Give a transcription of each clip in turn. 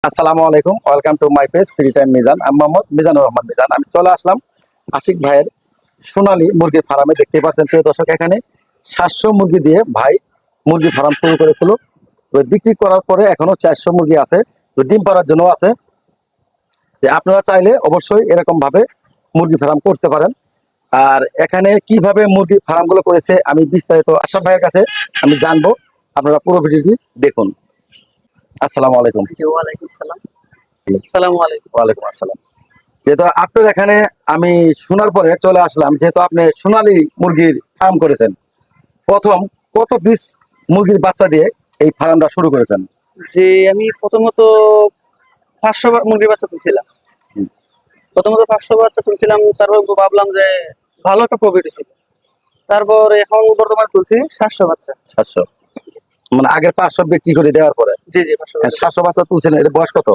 আসসালামু আলাইকুম, welcome to my page free time Mizan. আমি মোহাম্মদ মিজানুর রহমান মিজান। আমি চলে আসলাম আশিক ভাইয়ের সোনালী মুরগির ফার্মে। দেখতে পাচ্ছেন প্রিয় দর্শক, এখানে 700 মুরগি দিয়ে ভাই মুরগি ফার্ম শুরু করেছিল। তো বিক্রি করার পরে এখনো 400 মুরগি আছে, তো ডিম পাড়ার জন্য আছে। যে আপনারা চাইলে অবশ্যই এরকম ভাবে মুরগি ফার্ম করতে পারেন। আর এখানে কিভাবে মুরগি ফার্ম গুলো করেছে আমি বিস্তারিত আশরাফ ভাইয়ের কাছে আমি জানবো। আপনারা পুরো ভিডিওটি দেখুন। আসসালামু আলাইকুম। ওয়ালাইকুম সালাম। আসসালামু আলাইকুম। ওয়ালাইকুম আসসালাম। যেহেতু আপনার এখানে আমি শোনার পরে চলে আসলাম, যেহেতু আপনি সোনালী মুরগির ফার্ম করেছেন, প্রথম কত পিস মুরগির বাচ্চা দিয়ে এই ফার্মটা শুরু করেছেন? যে আমি প্রথমত 500 মুরগির বাচ্চা তুলছিলাম। হুম। প্রথমত 500 বাচ্চা তুলছিলাম, তারপর ভাবলাম যে ভালো একটা প্রফিট ছিল। তারপর এখন বর্তমানে তুলছি 700 বাচ্চা। 700, মানে আগের 500 বিক্রি করে দেওয়ার পরে জি জি 500 বাচ্চা। 700 বাচ্চা তুলছেন। এর বয়স কত?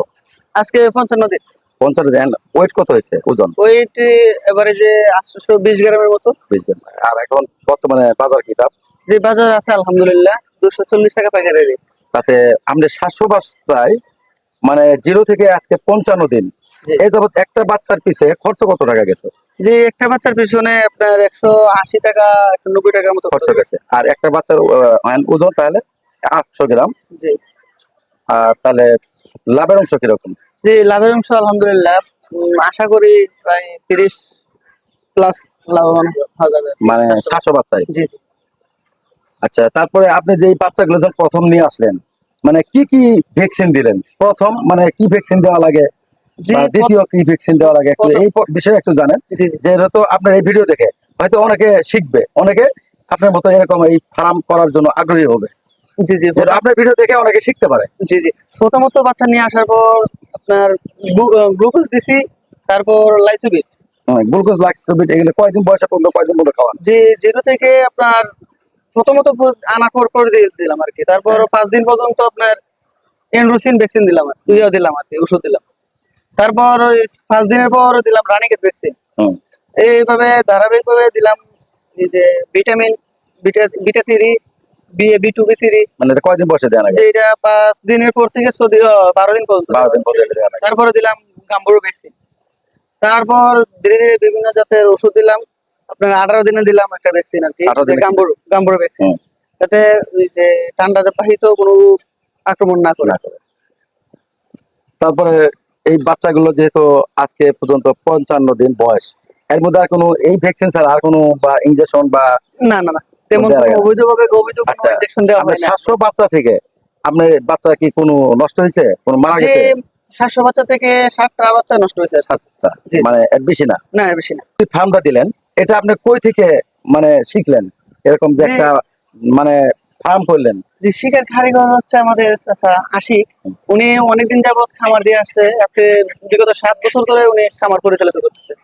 আজকে 55 দিন। 50 দিন। ওয়েট কত হয়েছে, ওজন? ওয়েট এভারেজে 820 গ্রামের মতো। বুঝবেন। আর এখন বর্তমানে বাজার কি দাম? যে বাজার আছে আলহামদুলিল্লাহ 240 টাকা পাইকারি রেট। তাতে আমরা 700 বাচ্চায় মানে 0 থেকে আজকে 55 দিন, জি। এই যাবত একটা বাচ্চার পিছে খরচ কত টাকা গেছে? যে একটা বাচ্চার পিছনে আপনার 180 টাকা 190 টাকার মতো খরচ গেছে। আর একটা বাচ্চার ওজন তাহলে 800 গ্রাম। জি। আর তাহলে লাভের অংশ কিরকম? জি লাভের অংশ আলহামদুলিল্লাহ আশা করি প্রায় 30 প্লাস লাভবান হওয়া যাবে। মানে 700 বাচ্চায়? জি জি। আচ্ছা, তারপরে আপনি যে এই বাচ্চাগুলো যখন প্রথম নিয়ে আসলেন, মানে কি কি ভ্যাকসিন দিলেন প্রথম? মানে কি ভ্যাকসিন দেওয়া লাগে, জি বা দ্বিতীয় কি ভ্যাকসিন দেওয়া লাগে, একটু এই বিষয়ে একটু জানেন। জি জি। যেহেতু আপনার এই ভিডিও দেখে হয়তো অনেকে শিখবে, অনেকে আপনার মতো এরকম এই ফার্ম করার জন্য আগ্রহী হবে। জি জি যেটা আপনার ভিডিও দেখে অনেকে শিখতে পারে। জি জি। প্রথমত বাচ্চা নিয়ে আসার পর আপনার গ্লুকোজ দিছি, তারপর লাইসোবিট। গ্লুকোজ, লাক্সোবিট, এগুলো কয়দিন বয়সে পর্যন্ত কয়দিন পর্যন্ত খাওয়ান? যে জিরো থেকে আপনার প্রথমত আনার পর পর দিলাম আর কি। তারপর 5 দিন পর্যন্ত আপনার এন্ড্রোসিন ভ্যাকসিন দিলাম আর কি, দিলাম আর কি, ওষুধ দিলাম। তারপর 5 দিনের পর দিলাম রানিকেট ভ্যাকসিন। হুম। এইভাবে ধারাবাহিকভাবে দিলাম এই যে ভিটামিন বিটা বিটা 3 বি2 বি3। মানে এটা কয়দিন বয়সে দেওয়া লাগে? যে এটা 5 দিনের পর থেকে 12 দিন পর্যন্ত 12 দিন পর্যন্ত দেওয়া লাগে। তারপরে দিলাম গাম্বুরো ভ্যাকসিন। তারপর ধীরে ধীরে বিভিন্ন জাতের ওষুধ দিলাম। আপনার 18 দিনে দিলাম একটা ভ্যাকসিন আর কি, 18 দিনে গাম্বুরো ভ্যাকসিন। হুম। যাতে ওই যে ঠান্ডা বাহিত কোনো রোগ আক্রমণ না করে। তারপরে এই বাচ্চাগুলো যেহেতু আজকে পর্যন্ত 55 দিন বয়স, এর মধ্যে আর কোনো এই ভ্যাকসিন ছাড়া আর কোনো বা ইনজেকশন বা না না না, তেমন কোনো অবৈধ কোনো আচ্ছা, ইনজেকশন দেওয়া আপনার হয় না। 700 বাচ্চা থেকে আপনার বাচ্চা কি কোনো নষ্ট হয়েছে, কোনো মারা যে গেছে? 700 বাচ্চা থেকে 60টা বাচ্চা নষ্ট হয়েছে। 7টা, জি। মানে এর বেশি না? না এর বেশি না। ফার্মটা দিলেন, এটা আপনি কই থেকে মানে শিখলেন এরকম যে একটা মানে ফার্ম করলেন? যে শিকার কারিগর হচ্ছে আমাদের চাচা আশিক। উনি অনেকদিন যাবত খামার দিয়ে আসছে। আপনি বিগত 7 বছর ধরে উনি খামার পরিচালিত করতেছে।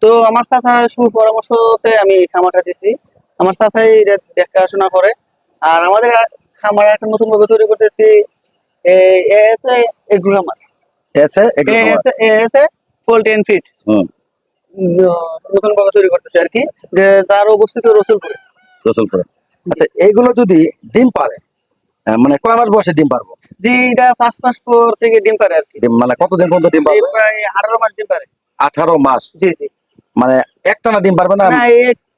তো আমার চাচা সুপরামর্শতে আমি খামারটা দিছি। আমার চাচাই এটা দেখাশোনা করে। আর আমাদের খামার একটা নতুন ভাবে তৈরি করতেছি এএসএ এগ্রো খামার। এসে এগুলো তোমার? এএসএ পোল্ট্রি এন্ড ফিড হুম। নতুন ভাবে তৈরি করতেছে আর কি, যে তার অবস্থিত রসুলপুরে। রসুলপুরে। আচ্ছা, এগুলো যদি ডিম পারে, মানে কয় মাস বয়সে ডিম পারবো? জি এটা 5 মাস পর থেকে ডিম পারে আর কি। মানে কতদিন পর্যন্ত ডিম পারবে? প্রায় 18 মাস ডিম পারে। 18 মাস? জি জি। মানে একটানা ডিম পারবে না? না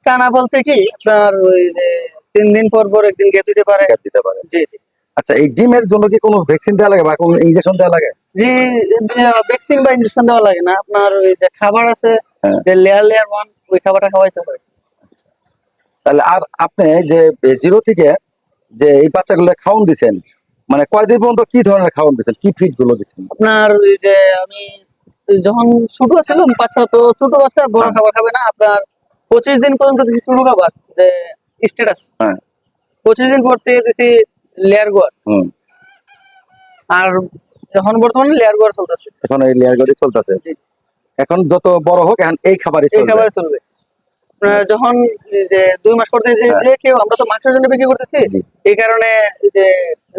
টানা বলতে কি আপনার ওই যে 3 দিন পর পর একদিন গ্যাপ দিতে পারে। গ্যাপ দিতে পারে। জি জি। আচ্ছা, এই ডিমের জন্য কি কোনো ভ্যাকসিন দেওয়া লাগে বা কোনো ইনজেকশন দেওয়া লাগে? জি ভ্যাকসিন বা ইনজেকশন দেওয়া লাগে না। আপনার ওই যে খাবার আছে, হ্যাঁ। যে লেয়ার 1 ওই খাবারটা খাওয়াইতে হয়। তাহলে আর আপনি যে 0 থেকে যে এই বাচ্চাগুলো খাওয়ান দিচ্ছেন, মানে কয়দিন পর্যন্ত কি ধরনের খাওয়ান দিচ্ছেন, কি ফিড গুলো দিচ্ছেন? আপনার ওই যে আমি যখন ছোট ছিলাম বাচ্চা, তো ছোট বাচ্চা বড় হ্যাঁ। খাবার খাবে না। আপনার 25 দিন পর্যন্ত দিছি ছোট খাবার, যে স্ট্যাটাস। হ্যাঁ। 25 দিন পর থেকে দিছি লেয়ার গোয়ার। হুম। আর এখন বর্তমানে লেয়ার গোয়ার চলতেছে। এখন এই লেয়ার গাড়ি চলতেছে। জি। এখন যত বড় হোক এখন এই খাবারই এই চলবে। খাবারে চলবে। আপনার যখন এই যে 2 মাস পর থেকে হ্যাঁ। যে কেউ, আমরা তো মাংসের জন্য বিক্রি করতেছি, জি। এই কারণে এই যে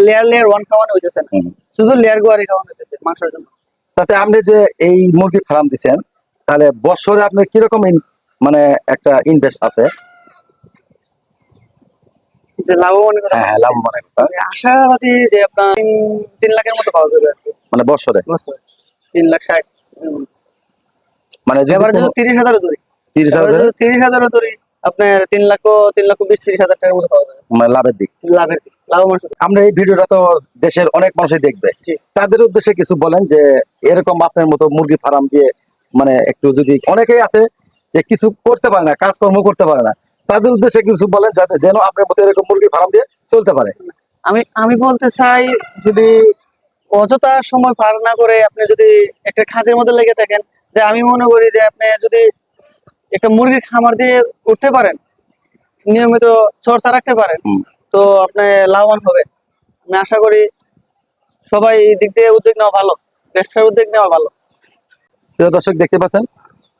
লেয়ার 1 খাওয়ানো হইতেছে না, হুম। শুধু লেয়ার গোয়ারই খাওয়ানো হইতেছে মাংসের জন্য। তাতে আপনি যে এই মুরগি ফার্ম দিচ্ছেন, তাহলে বছরে আপনার কিরকম মানে একটা ইনভেস্ট আছে? যে লাভবান হ্যাঁ হ্যাঁ, লাভবান একটা। আশাবাদী যে আপনার 3 লাখের মতো পাওয়া যাবে আর কি। মানে বছরে বছরে 3,60,000। মানে যদি এবার যদি কোনো 30,000 ধরি, 30,000 এবার যদি 30,000 ধরি, আপনার 3,20,30,000 টাকার মতো পাওয়া যাবে মানে লাভের দিক। লাভের দিক, লাভবান শুধু। আমরা এই ভিডিওটা তো দেশের অনেক মানুষই দেখবে, জি। তাদের উদ্দেশ্যে কিছু বলেন যে এরকম আপনার মতো মুরগি ফার্ম দিয়ে মানে একটু যদি অনেকেই আছে যে কিছু করতে পারে না, কাজকর্ম করতে পারে না, তাদের উদ্দেশ্যে কিছু বলেন যাতে যেন আপনার মতো এরকম মুরগি ফার্ম দিয়ে চলতে পারে। আমি আমি বলতে চাই, যদি অযথা সময় পার না করে আপনি যদি একটা কাজের মধ্যে লেগে থাকেন, যে আমি মনে করি যে আপনি যদি একটা মুরগির খামার দিয়ে উঠতে পারেন, নিয়মিত চর্চা রাখতে পারেন, হুম। তো আপনি লাভবান হবেন। আমি আশা করি সবাই এই দিক দিয়ে উদ্যোগ নেওয়া ভালো, ব্যবসার উদ্যোগ নেওয়া ভালো। প্রিয় দর্শক দেখতে পাচ্ছেন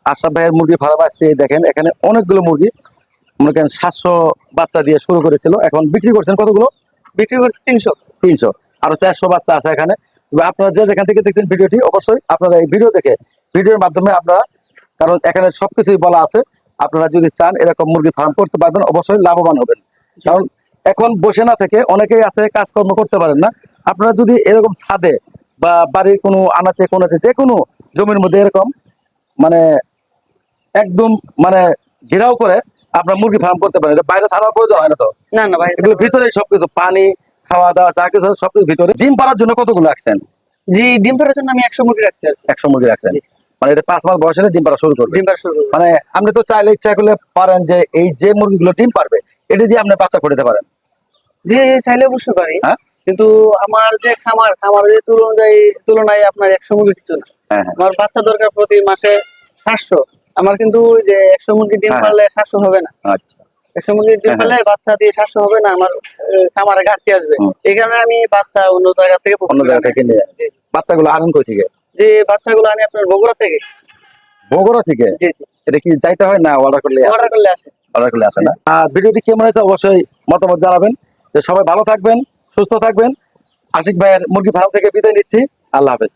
আশরাফ ভাইয়ের মুরগি ফার্ম আসছে, এই দেখেন এখানে অনেকগুলো মুরগি, মনে করেন 700 বাচ্চা দিয়ে শুরু করেছিল, এখন বিক্রি করছেন কতগুলো? বিক্রি করছে 300। 300, আরো 400 বাচ্চা আছে এখানে। তবে আপনারা যে যেখান থেকে দেখছেন ভিডিওটি, অবশ্যই আপনারা এই ভিডিও দেখে, ভিডিওর মাধ্যমে আপনারা, কারণ এখানে সবকিছুই বলা আছে, আপনারা যদি চান এরকম মুরগি ফার্ম করতে পারবেন, অবশ্যই লাভবান হবেন। কারণ এখন বসে না থেকে অনেকেই আছে কাজকর্ম করতে পারেন না, আপনারা যদি এরকম ছাদে বা বাড়ির কোনো আনাচে কোনাচে যে কোনো জমির মধ্যে এরকম মানে একদম মানে ঘেরাও করে আপনার মুরগি ফার্ম করতে পারেন, এটা বাইরে ছাড়ার প্রয়োজন হয় না তো, না না ভাই, এগুলো ভিতরে সবকিছু, পানি, খাওয়া দাওয়া, যা কিছু আছে সবকিছু ভিতরে। ডিম পাড়ার জন্য কতগুলো রাখছেন? জি, ডিম পাড়ার জন্য আমি 100 মুরগি রাখছি আর কি। 100 মুরগি রাখছেন, জি। মানে এটা 5 মাস বয়স হলে ডিম পাড়া শুরু করবে। ডিম পাড়া শুরু করবো। মানে আপনি তো চাইলে ইচ্ছা করলে পারেন যে এই যে মুরগিগুলো ডিম পারবে এটা দিয়ে আপনি বাচ্চা করে দিতে পারেন। জি, চাইলে অবশ্যই পারি, হ্যাঁ কিন্তু আমার যে খামারের তুলনায় আপনার 100 মুরগি কিছু না। হ্যাঁ হ্যাঁ আমার বাচ্চা দরকার প্রতি মাসে 700। আমার কিন্তু ওই যে 100 মুরগি ডিম হ্যাঁ। পারলে 700 হবে না। আচ্ছা 100 মুরগি ডিম হ্যাঁ, পারলে বাচ্চা দিয়ে 700 হবে না, আমার খামারে ঘাটতি আসবে। হুম। এই কারণে আমি বাচ্চা অন্য জায়গা থেকে অন্য জায়গা থেকে নিয়ে জি। বাচ্চাগুলো আনেন কই থেকে? যে বাচ্চাগুলো আনি আপনার বগুড়া থেকে। বগুড়া থেকে? জি জি, এটা কি যাইতে হয় না অর্ডার করলে আসে? অর্ডার করলে আসে। অর্ডার করলে আসে না। আর ভিডিওটি কেমন হয়েছে অবশ্যই মতামত জানাবেন। যে সবাই ভালো থাকবেন, সুস্থ থাকবেন। আশিক ভাইয়ের মুরগি ফার্ম থেকে বিদায় নিচ্ছি। আল্লাহ হাফেজ।